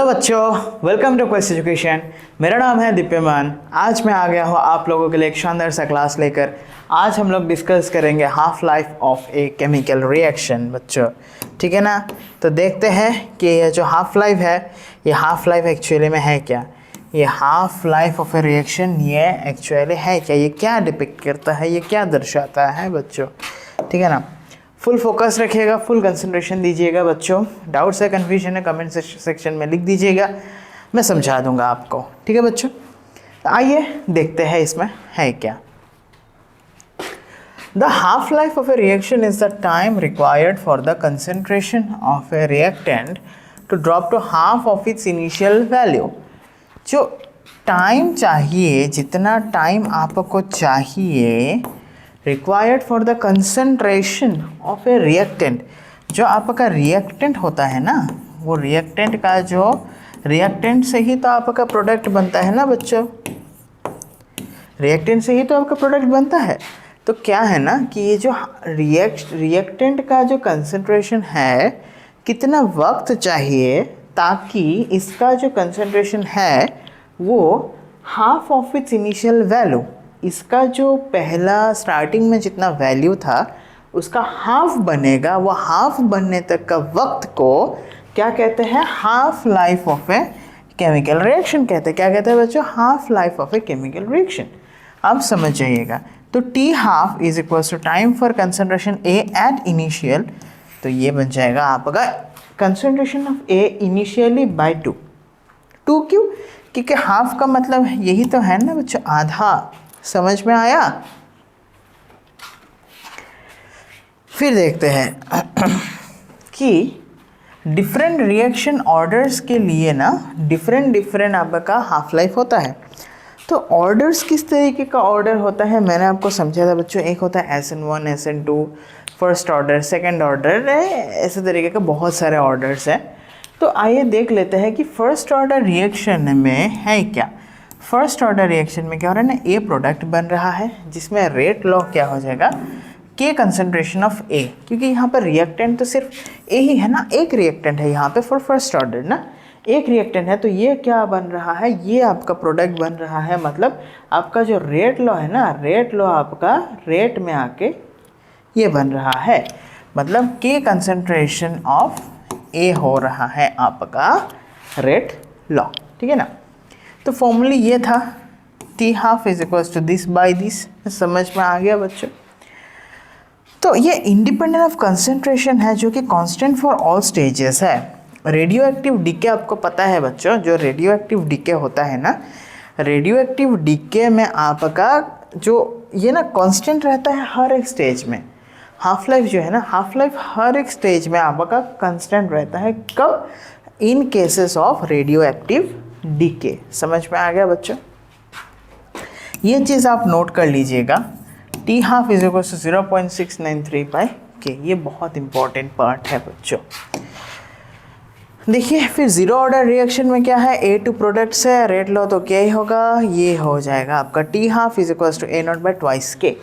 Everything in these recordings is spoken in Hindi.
बच्चों, वेलकम टू क्वेस्ट एजुकेशन। मेरा नाम है दिप्यमान। आज मैं आ गया हूँ आप लोगों के लिए एक शानदार सा क्लास लेकर। आज हम लोग डिस्कस करेंगे half life of a chemical reaction बच्चों, ठीक है ना। तो देखते हैं कि ये जो हाफ लाइफ है, ये हाफ लाइफ एक्चुअली में है क्या। ये half life of a reaction ये एक्चुअली है क्या, ये क्या डिपिक्ट करता है, ये क्या दर्शाता है बच्चों, ठीक है ना। फुल फोकस रखिएगा, फुल कंसंट्रेशन दीजिएगा बच्चों। डाउट्स है, कन्फ्यूजन है, कमेंट सेक्शन में लिख दीजिएगा, मैं समझा दूंगा आपको, ठीक है बच्चों। तो आइए देखते हैं इसमें है क्या। The half life of a reaction is the time required for the concentration of a reactant to drop to half of its initial value. जो टाइम चाहिए, जितना टाइम आपको चाहिए required for the concentration of a reactant, जो आपका रिएक्टेंट होता है ना, वो रिएक्टेंट का जो रिएक्टेंट से ही तो आपका प्रोडक्ट बनता है ना बच्चों, रिएक्टेंट से ही तो आपका प्रोडक्ट बनता है। तो क्या है ना कि ये जो रिएक्टेंट का जो कंसंट्रेशन है, कितना वक्त चाहिए ताकि इसका जो कंसंट्रेशन है वो half of its initial value, इसका जो पहला स्टार्टिंग में जितना वैल्यू था उसका हाफ बनेगा। वो हाफ बनने तक का वक्त को क्या कहते हैं, half life of a chemical reaction कहते हैं। क्या कहते हैं बच्चों, half life of a chemical reaction. अब समझ जाइएगा। तो T half is equal to time for concentration A at initial, तो ये बन जाएगा आपका concentration of A initially by two क्यों, क्योंकि हाफ का मतलब यही तो है ना बच्चों, आधा। समझ में आया। फिर देखते हैं कि डिफरेंट रिएक्शन ऑर्डर्स के लिए ना डिफरेंट आपका हाफ लाइफ होता है। तो ऑर्डर्स किस तरीके का ऑर्डर होता है मैंने आपको समझाया था बच्चों। एक होता है SN1, SN2, first order, second order, ऐसे तरीके का बहुत सारे ऑर्डर्स हैं। तो आइए देख लेते हैं कि फर्स्ट ऑर्डर रिएक्शन में है क्या। फर्स्ट ऑर्डर रिएक्शन में क्या हो रहा है ना, ए प्रोडक्ट बन रहा है जिसमें रेट लॉ क्या हो जाएगा, के कंसंट्रेशन ऑफ ए, क्योंकि यहाँ पर रिएक्टेंट तो सिर्फ ए ही है ना, एक रिएक्टेंट है यहाँ पे फॉर फर्स्ट ऑर्डर ना, एक रिएक्टेंट है। तो ये क्या बन रहा है, ये आपका प्रोडक्ट बन रहा है। मतलब आपका जो रेट लॉ है ना, रेट लॉ आपका रेट में आके ये बन रहा है, मतलब के कंसंट्रेशन ऑफ ए हो रहा है आपका रेट लॉ, ठीक है ना। तो फॉर्मूली ये था T half is equals to this by this. समझ में आ गया बच्चों। तो ये इंडिपेंडेंट ऑफ कंसंट्रेशन है जो कि कांस्टेंट फॉर ऑल स्टेजेस है। रेडियो एक्टिव डीके आपको पता है बच्चों, जो रेडियो एक्टिव डीके होता है ना, रेडियो एक्टिव डीके में आपका जो ये ना कांस्टेंट रहता है हर एक स्टेज में। हाफ लाइफ जो है ना, हाफ लाइफ हर एक स्टेज में आपका कांस्टेंट रहता है। कब, in cases of radioactive decay. समझ में आ गया बच्चों। ये चीज़ आप नोट कर लीजिएगा। T half is equal to 0.693 by K, ये बहुत इंपॉर्टेंट पार्ट है बच्चों। देखिए फिर जीरो ऑर्डर रिएक्शन में क्या है, ए टू प्रोडक्ट्स है, रेट लो तो क्या ही होगा, ये हो जाएगा आपका T half is equal to A not by twice K.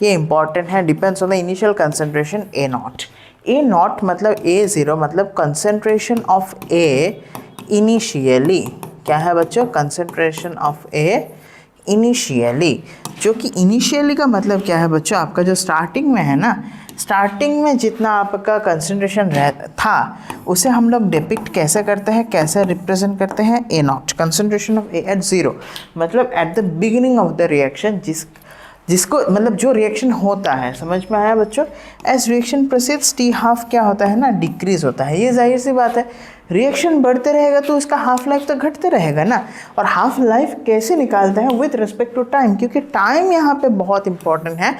ये इंपॉर्टेंट है, depends on the initial concentration A not. A not मतलब ए ज़ीरो, मतलब कंसंट्रेशन ऑफ ए इनिशियली। क्या है बच्चों, कंसंट्रेशन ऑफ ए इनिशियली, जो कि इनिशियली का मतलब क्या है बच्चों, आपका जो स्टार्टिंग में है ना, स्टार्टिंग में जितना आपका कंसंट्रेशन था उसे हम लोग डिपिक्ट कैसे करते हैं, कैसे रिप्रेजेंट करते हैं, A naught, concentration of A at zero, मतलब at the beginning of the reaction, जिसको मतलब जो रिएक्शन होता है। समझ में आया बच्चों। As reaction proceeds T half क्या होता है ना, डिक्रीज होता है। ये जाहिर सी बात है, रिएक्शन बढ़ते रहेगा तो उसका हाफ लाइफ तो घटते रहेगा ना। और हाफ लाइफ कैसे निकालता है, विथ रिस्पेक्ट टू टाइम, क्योंकि टाइम यहाँ पे बहुत इंपॉर्टेंट है।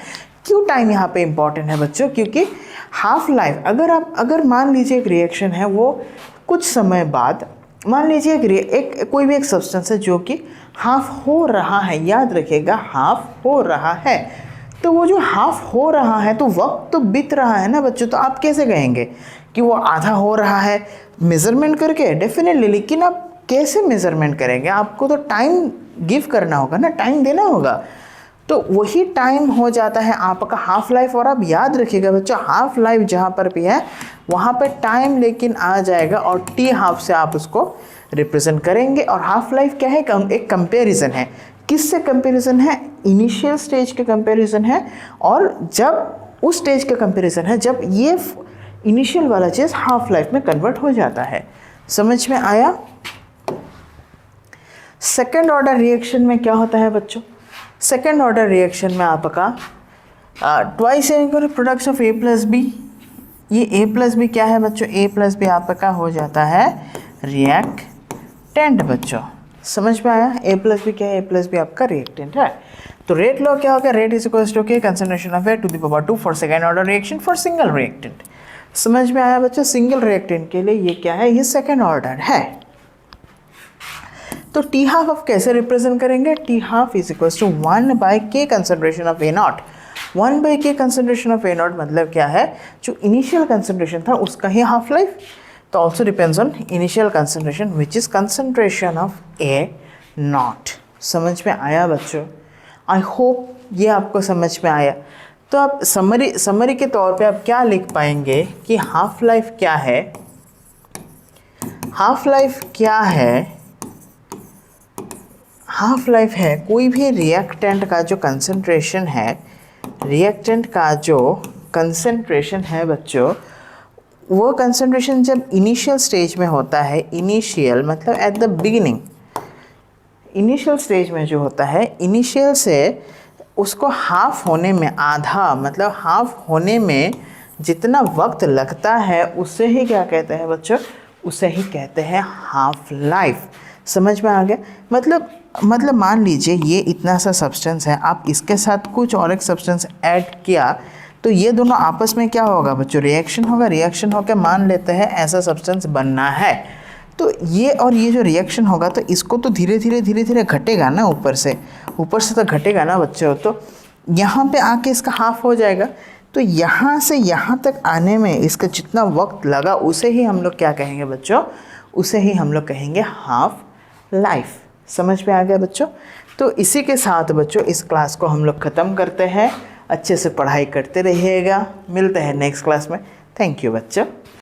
क्यों टाइम यहाँ पे इंपॉर्टेंट है बच्चों, क्योंकि हाफ लाइफ अगर मान लीजिए एक रिएक्शन है, वो कुछ समय बाद मान लीजिए एक कोई भी एक सब्सटेंस है जो कि हाफ हो रहा है, याद रखिएगा हाफ हो रहा है। तो वो जो हाफ हो रहा है तो वक्त तो बीत रहा है ना बच्चों। तो आप कैसे कहेंगे कि वो आधा हो रहा है, मेज़रमेंट करके? डेफिनेटली। लेकिन आप कैसे मेज़रमेंट करेंगे, आपको तो टाइम गिव करना होगा ना, टाइम देना होगा। तो वही टाइम हो जाता है आपका हाफ लाइफ। और आप याद रखिएगा बच्चों, हाफ लाइफ जहाँ पर भी है वहाँ पे टाइम लेकिन आ जाएगा और टी हाफ से आप उसको रिप्रेजेंट करेंगे। और हाफ लाइफ क्या है, एक कंपैरिजन है। किससे कंपैरिजन है, इनिशियल स्टेज के कंपैरिजन है, और जब उस स्टेज का कंपैरिजन है जब ये इनिशियल वाला चीज़ हाफ लाइफ में कन्वर्ट हो जाता है। समझ में आया। सेकेंड ऑर्डर रिएक्शन में क्या होता है बच्चों, सेकेंड ऑर्डर रिएक्शन में आपका twice products of A plus B. ये ए प्लस बी क्या है बच्चों, ए प्लस बी आपका हो जाता है रिएक्टेंट बच्चों। समझ में आया। ए प्लस बी क्या है, ए प्लस बी आपका रिएक्टेंट है। तो रेट लॉ क्या होगा, rate is equals to K concentration of A to the power 2 for second order reaction for single reactant. समझ में आया बच्चों। सिंगल रिएक्टेंट के लिए ये क्या है, ये सेकेंड ऑर्डर है। तो टी हाफ आप कैसे रिप्रेजेंट करेंगे, T half is equals to 1 by K concentration of A naught. 1 by K concentration of A not मतलब क्या है, जो इनिशियल कंसंट्रेशन था उसका ही हाफ लाइफ। तो also depends on initial concentration which is concentration of A naught. समझ में आया बच्चों। आई होप ये आपको समझ में आया। तो आप समरी के तौर पे आप क्या लिख पाएंगे कि हाफ लाइफ क्या है, हाफ लाइफ क्या है, हाफ लाइफ है कोई भी रिएक्टेंट का जो कंसंट्रेशन है, रिएक्टेंट का जो कंसंट्रेशन है बच्चों, वो कंसंट्रेशन जब इनिशियल स्टेज में होता है, इनिशियल मतलब at the beginning, initial stage में जो होता है, इनिशियल से उसको हाफ होने में, आधा मतलब हाफ होने में जितना वक्त लगता है उसे ही क्या कहते हैं बच्चों, उसे ही कहते हैं हाफ लाइफ। समझ में आ गया। मतलब मान लीजिए ये इतना सा सब्सटेंस है, आप इसके साथ कुछ और एक सब्सटेंस ऐड किया तो ये दोनों आपस में क्या होगा बच्चों, रिएक्शन होगा। रिएक्शन होकर मान लेते हैं ऐसा सब्सटेंस बनना है, तो ये और ये जो रिएक्शन होगा तो इसको तो धीरे धीरे घटेगा ना, ऊपर से तो घटेगा ना बच्चों। तो यहाँ पे आके इसका हाफ हो जाएगा। तो यहाँ से यहाँ तक आने में इसका जितना वक्त लगा उसे ही हम लोग क्या कहेंगे बच्चों, उसे ही हम लोग कहेंगे हाफ लाइफ। समझ में आ गया बच्चों। तो इसी के साथ बच्चों इस क्लास को हम लोग ख़त्म करते हैं। अच्छे से पढ़ाई करते रहिएगा। मिलते हैं नेक्स्ट क्लास में। थैंक यू बच्चों।